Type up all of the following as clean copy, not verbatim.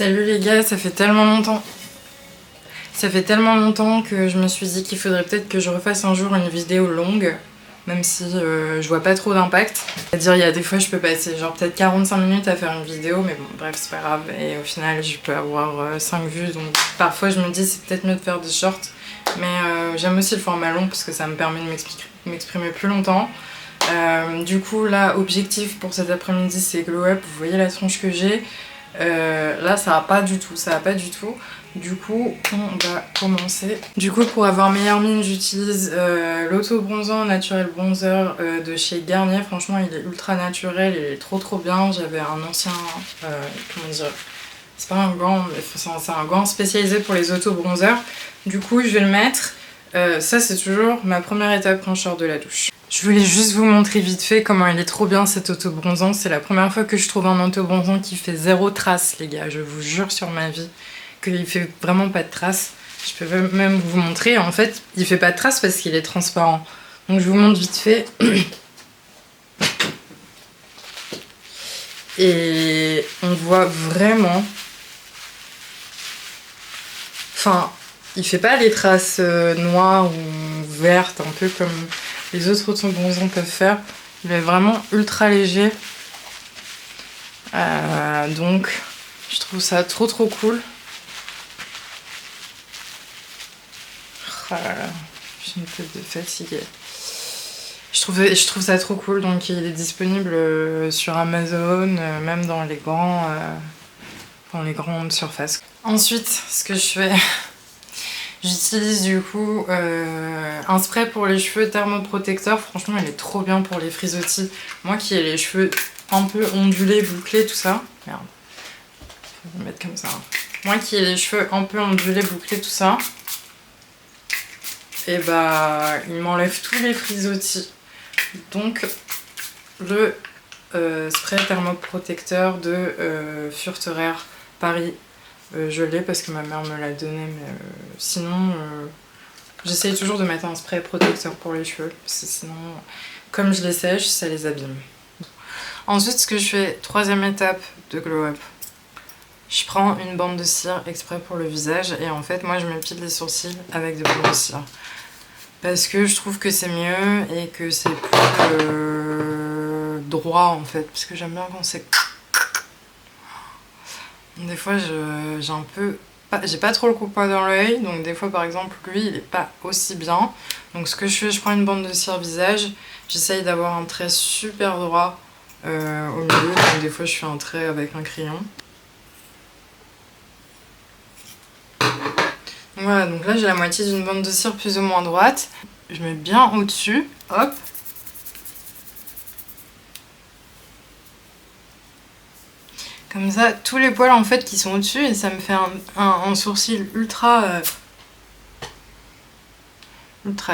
Salut les gars, ça fait tellement longtemps. Ça fait tellement longtemps que je me suis dit qu'il faudrait peut-être que je refasse un jour une vidéo longue, même si je vois pas trop d'impact. C'est-à-dire il y a des fois je peux passer genre peut-être 45 minutes à faire une vidéo, mais bon bref c'est pas grave. Et au final je peux avoir 5 vues, donc parfois je me dis c'est peut-être mieux de faire des shorts. Mais j'aime aussi le format long parce que ça me permet de m'exprimer plus longtemps. Du coup là objectif pour cet après-midi c'est glow up, vous voyez la tronche que j'ai. Là ça va pas du tout, Du coup on va commencer. Du coup pour avoir meilleure mine j'utilise l'auto bronzant naturel bronzer de chez Garnier. Franchement il est ultra naturel, il est trop bien. J'avais un ancien, comment dire, c'est pas un gant, c'est un gant spécialisé pour les auto bronzers. Du coup je vais le mettre. Ça c'est toujours ma première étape quand je sors de la douche. Je voulais juste vous montrer vite fait comment il est trop bien cet auto-bronzant. C'est la première fois que je trouve un auto-bronzant qui fait zéro trace les gars. Je vous jure sur ma vie qu'il fait vraiment pas de trace. Je peux même vous montrer. En fait il fait pas de trace parce qu'il est transparent. Donc je vous montre vite fait. Et on voit vraiment... Enfin, il fait pas les traces noires ou vertes, un peu comme les autres auto-bronzants peuvent faire. Il est vraiment ultra léger. Donc, je trouve ça trop cool. Oh là là, j'ai une tête de fatiguée. Je trouve ça trop cool, donc il est disponible sur Amazon, même dans les grandes surfaces. Ensuite, ce que je fais... J'utilise du coup un spray pour les cheveux thermoprotecteur. Franchement il est trop bien pour les frisottis. Moi qui ai les cheveux un peu ondulés, bouclés, tout ça. Merde. Je vais le mettre comme ça. Moi qui ai les cheveux un peu ondulés, bouclés, tout ça. Et bah il m'enlève tous les frisottis. Donc le spray thermoprotecteur de Furterer Paris. Je l'ai parce que ma mère me l'a donné, mais sinon j'essaye toujours de mettre un spray protecteur pour les cheveux parce que sinon comme je les sèche ça les abîme. Ensuite ce que je fais, troisième étape de glow up, je prends une bande de cire exprès pour le visage et en fait moi je m'épile les sourcils avec des bandes de cire parce que je trouve que c'est mieux et que c'est plus droit en fait, parce que j'aime bien quand c'est... Des fois j'ai un peu... J'ai pas trop le coupon dans l'œil, donc des fois par exemple lui il est pas aussi bien. Donc ce que je fais, je prends une bande de cire visage, j'essaye d'avoir un trait super droit au milieu, donc des fois je fais un trait avec un crayon. Voilà, donc là j'ai la moitié d'une bande de cire plus ou moins droite. Je mets bien au-dessus, hop. Comme ça, tous les poils en fait qui sont au-dessus et ça me fait un sourcil ultra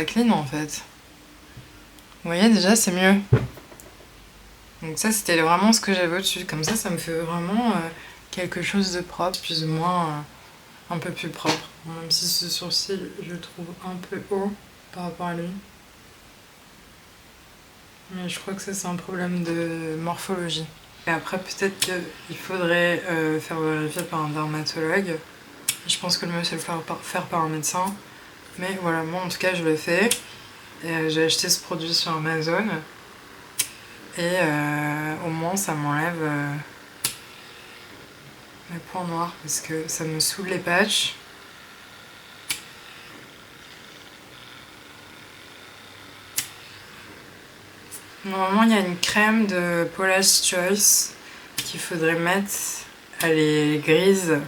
clean en fait. Vous voyez déjà c'est mieux. Donc ça c'était vraiment ce que j'avais au-dessus. Comme ça me fait vraiment quelque chose de propre, plus ou moins un peu plus propre. Même si ce sourcil je le trouve un peu haut par rapport à lui. Mais je crois que ça c'est un problème de morphologie. Et après peut-être qu'il faudrait faire vérifier par un dermatologue. Je pense que le mieux c'est de le faire par un médecin. Mais voilà, moi en tout cas je le fais. J'ai acheté ce produit sur Amazon. Et au moins ça m'enlève mes points noirs parce que ça me saoule les patchs. Normalement il y a une crème de Paula's Choice qu'il faudrait mettre. Elle est grise.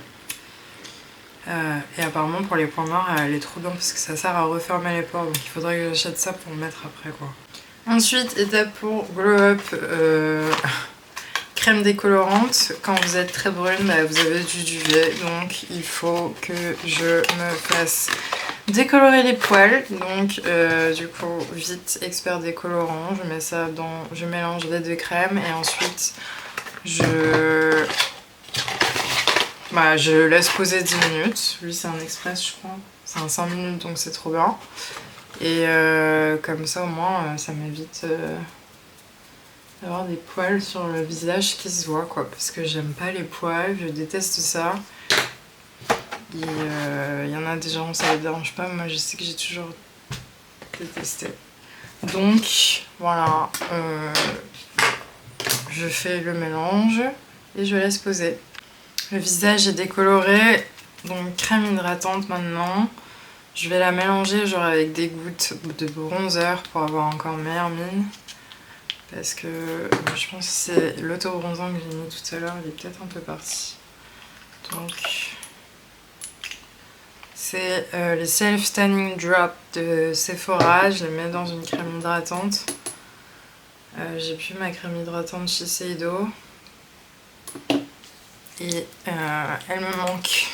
Et apparemment pour les points noirs elle est trop bien parce que ça sert à refermer les pores. Donc il faudrait que j'achète ça pour le mettre après quoi. Ensuite étape pour glow up, crème décolorante. Quand vous êtes très brune bah, vous avez du duvet. Donc il faut que je me fasse décolorer les poils, donc du coup vite expert décolorant, je mets ça dans, je mélange les deux crèmes et ensuite je laisse poser 10 minutes. Lui c'est un express je crois, c'est un 5 minutes donc c'est trop bien. Et comme ça au moins ça m'évite d'avoir des poils sur le visage qui se voient quoi, parce que j'aime pas les poils, je déteste ça. Et y en a des gens, ça les dérange pas, moi je sais que j'ai toujours détesté. Donc voilà, je fais le mélange et je laisse poser. Le visage est décoloré, donc crème hydratante maintenant. Je vais la mélanger genre avec des gouttes de bronzer pour avoir encore meilleure mine. Parce que je pense que c'est l'auto-bronzant que j'ai mis tout à l'heure, il est peut-être un peu parti. Donc c'est les Self Tanning Drop de Sephora, je les mets dans une crème hydratante. J'ai plus ma crème hydratante Shiseido. Et elle me manque.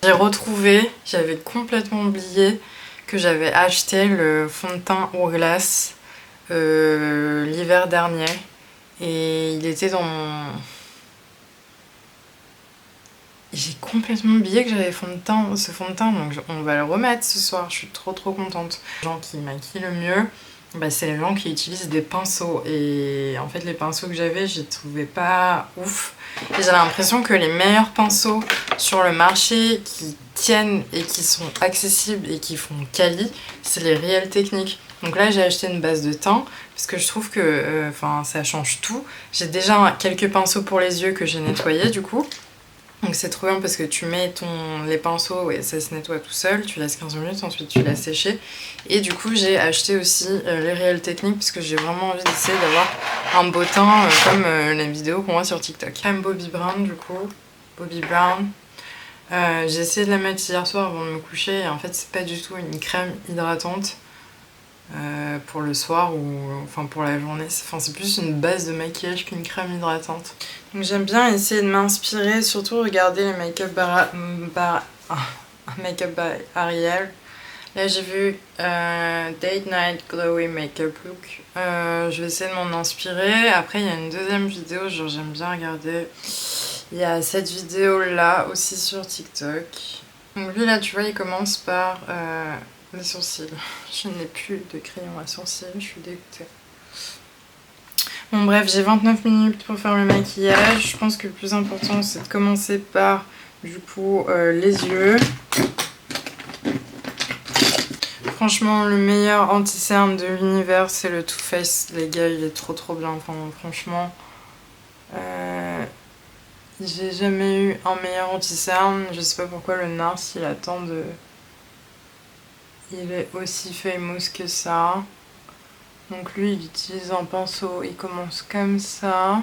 J'ai retrouvé, j'avais complètement oublié que j'avais acheté le fond de teint Hourglass l'hiver dernier. Et il était dans mon... J'ai complètement oublié que j'avais ce fond de teint, donc on va le remettre ce soir, je suis trop contente. Les gens qui maquillent le mieux, bah, c'est les gens qui utilisent des pinceaux. Et en fait les pinceaux que j'avais, je les trouvais pas ouf. Et j'ai l'impression que les meilleurs pinceaux sur le marché qui tiennent et qui sont accessibles et qui font quali, c'est les Real Techniques. Donc là j'ai acheté une base de teint parce que je trouve que ça change tout. J'ai déjà quelques pinceaux pour les yeux que j'ai nettoyés du coup. Donc c'est trop bien parce que tu mets les pinceaux et ça se nettoie tout seul, tu laisses 15 minutes, ensuite tu laisses sécher. Et du coup j'ai acheté aussi les Real Techniques parce que j'ai vraiment envie d'essayer d'avoir un beau teint comme les vidéos qu'on voit sur TikTok. Crème Bobbi Brown du coup, Bobbi Brown. J'ai essayé de la mettre hier soir avant de me coucher et en fait c'est pas du tout une crème hydratante pour le soir ou enfin pour la journée. C'est plus une base de maquillage qu'une crème hydratante. Donc j'aime bien essayer de m'inspirer, surtout regarder les make-up Make-up by Ariel. Là j'ai vu Date Night Glowy Makeup Look. Je vais essayer de m'en inspirer. Après il y a une deuxième vidéo, genre j'aime bien regarder. Il y a cette vidéo là aussi sur TikTok. Donc lui là tu vois il commence par les sourcils. Je n'ai plus de crayon à sourcils, je suis dégoûtée. Bon bref, j'ai 29 minutes pour faire le maquillage. Je pense que le plus important c'est de commencer par du coup les yeux. Franchement le meilleur anti-cerne de l'univers c'est le Too Faced, les gars, il est trop bien. Enfin franchement j'ai jamais eu un meilleur anti-cerne. Je sais pas pourquoi le NARS il attend de... Il est aussi famous que ça. Donc lui il utilise un pinceau, il commence comme ça.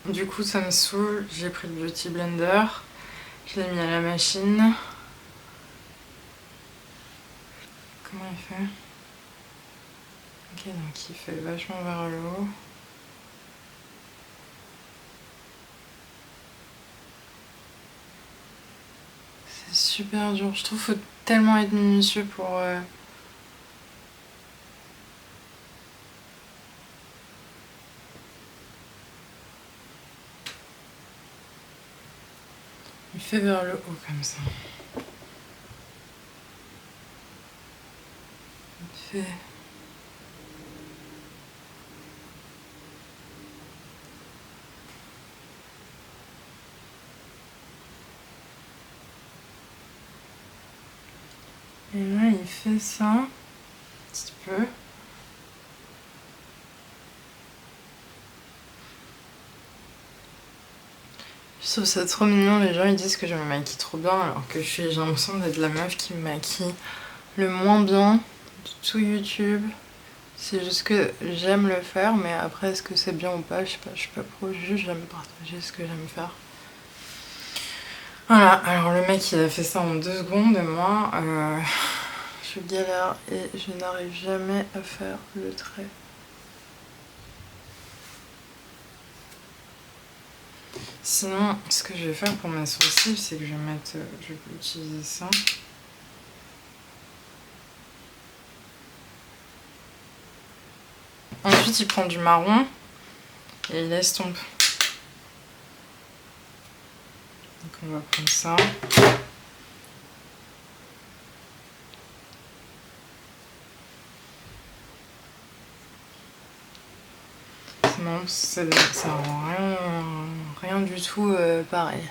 Du coup ça me saoule, j'ai pris le Beauty Blender, je l'ai mis à la machine. Comment il fait? Ok, donc il fait vachement vers le haut. C'est super dur, je trouve qu'il faut tellement être minutieux pour... Il fait vers le haut comme ça. Il fait... Et là il fait ça, un petit peu. Je trouve ça trop mignon, les gens ils disent que je me maquille trop bien alors que j'ai l'impression d'être la meuf qui me maquille le moins bien de tout YouTube. C'est juste que j'aime le faire, mais après est-ce que c'est bien ou pas, je suis pas pro, juste j'aime partager ce que j'aime faire. Voilà, alors le mec il a fait ça en 2 secondes et moi je galère et je n'arrive jamais à faire le trait. Sinon, ce que je vais faire pour mes sourcils, c'est que je vais utiliser ça. Ensuite, il prend du marron et il estompe. Donc on va prendre ça. Non, ça rend rien du tout pareil.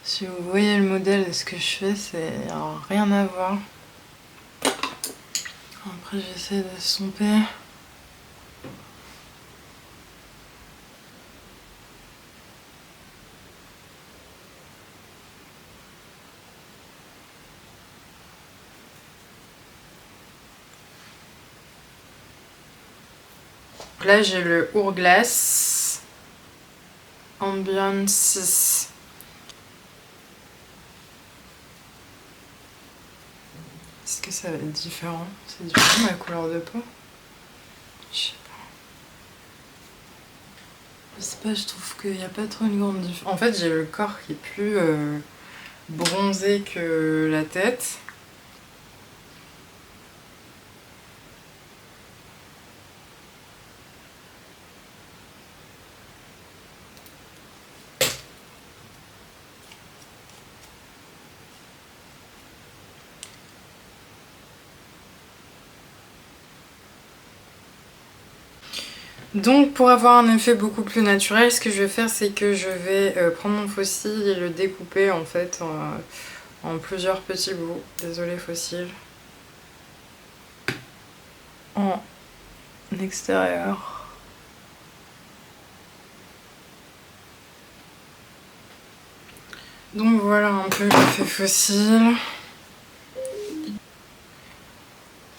Si vous voyez le modèle de ce que je fais, c'est rien à voir. Après j'essaie d'estomper. Là j'ai le Hourglass Ambiance 6. Est-ce que ça va être différent? C'est différent ma couleur de peau? Je sais pas. Je sais pas, je trouve qu'il n'y a pas trop une grande différence. En fait j'ai le corps qui est plus bronzé que la tête. Donc pour avoir un effet beaucoup plus naturel, ce que je vais faire, c'est que je vais prendre mon faux cil et le découper en fait en plusieurs petits bouts. Désolée faux cil. En extérieur. Donc voilà un peu l'effet faux cil.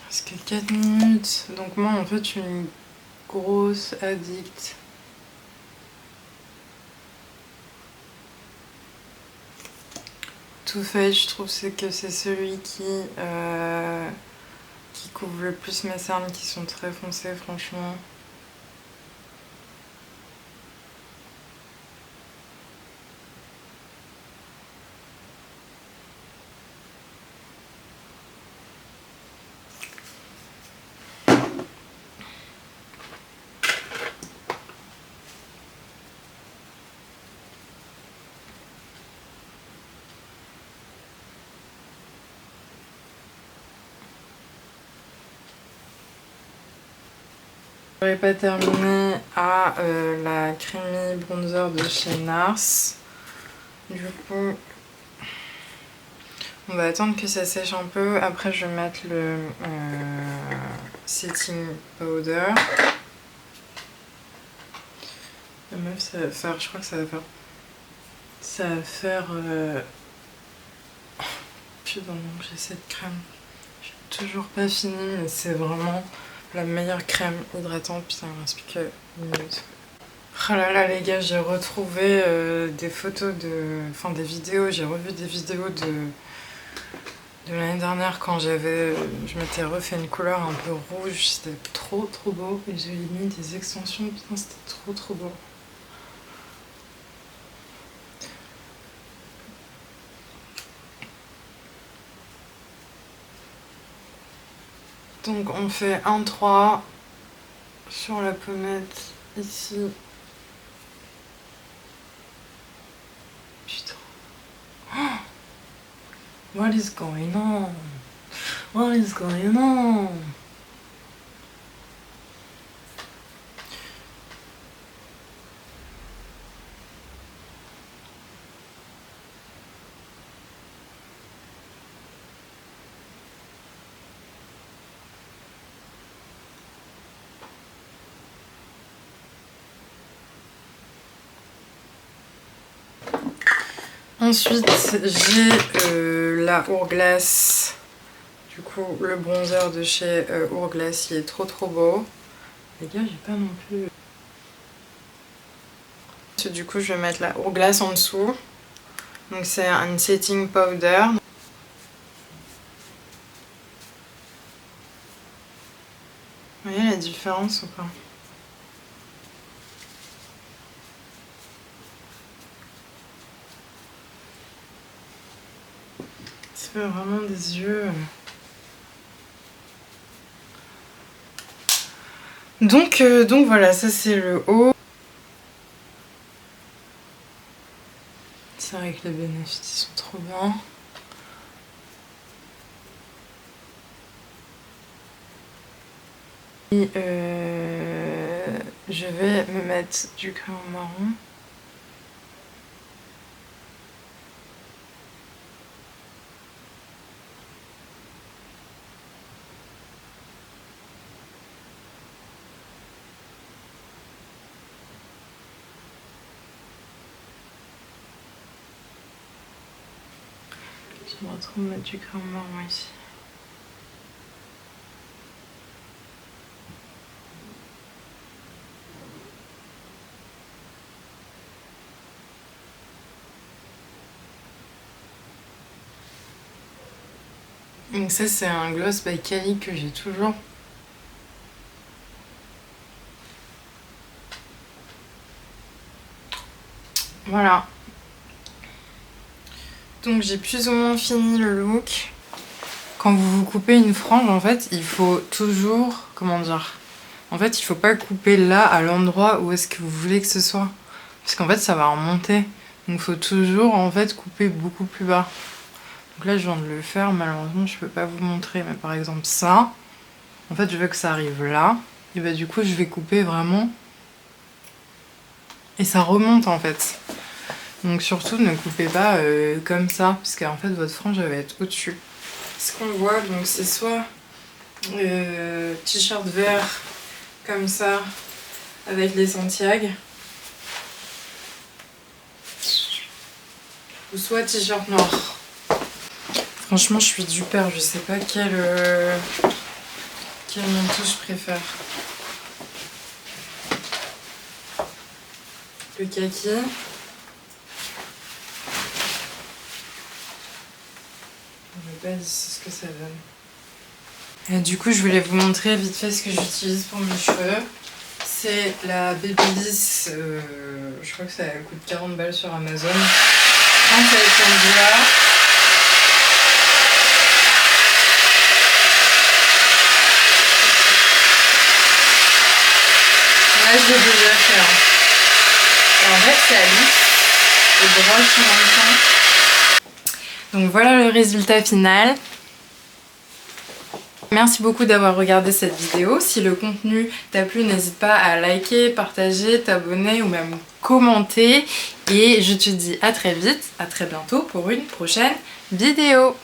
Presque 4 minutes. Donc moi en fait je suis une grosse addict. Too Faced, je trouve que c'est celui qui couvre le plus mes cernes qui sont très foncées franchement. Je n'aurais pas terminé à la Creamy Bronzer de chez NARS. Du coup, on va attendre que ça sèche un peu. Après, je vais mettre le Setting Powder. La meuf, ça va faire, je crois que ça va faire... Ça va faire... Putain, j'ai cette crème. J'ai toujours pas fini, mais c'est vraiment... la meilleure crème hydratante. Putain, il me reste plus que 1 minute. Oh là là les gars, j'ai retrouvé des photos de... Enfin des vidéos, j'ai revu des vidéos de l'année dernière quand je m'étais refait une couleur un peu rouge. C'était trop beau. Et j'ai mis des extensions, putain c'était trop beau. Donc on fait 1-3 sur la pommette ici. Putain. Oh, what is going on? What is going on? Ensuite, j'ai la Hourglass, du coup le bronzer de chez Hourglass, il est trop beau. Les gars, j'ai pas non plus... Du coup, je vais mettre la Hourglass en dessous. Donc c'est un setting powder. Vous voyez la différence ou pas? Ça fait vraiment des yeux... Donc voilà, ça c'est le haut. C'est vrai que les bénéfices sont trop bien. Et je vais me mettre du crayon marron. J'aimerais trop mettre du crayon marron ici. Donc ça c'est un gloss by Cali que j'ai toujours. Voilà. Donc j'ai plus ou moins fini le look. Quand vous vous coupez une frange, en fait, il faut toujours... Comment dire? En fait, il faut pas couper là, à l'endroit où est-ce que vous voulez que ce soit. Parce qu'en fait, ça va remonter. Donc il faut toujours, en fait, couper beaucoup plus bas. Donc là, je viens de le faire. Malheureusement, je peux pas vous montrer. Mais par exemple, ça... En fait, je veux que ça arrive là. Et bah du coup, je vais couper vraiment... Et ça remonte, en fait. Donc surtout, ne coupez pas comme ça. Parce qu'en fait, votre frange, elle va être au-dessus. Ce qu'on voit, donc c'est soit t-shirt vert comme ça avec les Santiago, ou soit t-shirt noir. Franchement, je suis du père, je sais pas quel manteau je préfère. Le kaki. Je vais pas dire ce que ça donne. Et du coup, je voulais vous montrer vite fait ce que j'utilise pour mes cheveux. C'est la Babyliss, je crois que ça coûte 40 balles sur Amazon. Quand ça est là. Là, je l'ai déjà fait. Et en fait, ça lisse et broche en même temps. Donc voilà le résultat final. Merci beaucoup d'avoir regardé cette vidéo. Si le contenu t'a plu, n'hésite pas à liker, partager, t'abonner ou même commenter. Et je te dis à très vite, à très bientôt pour une prochaine vidéo.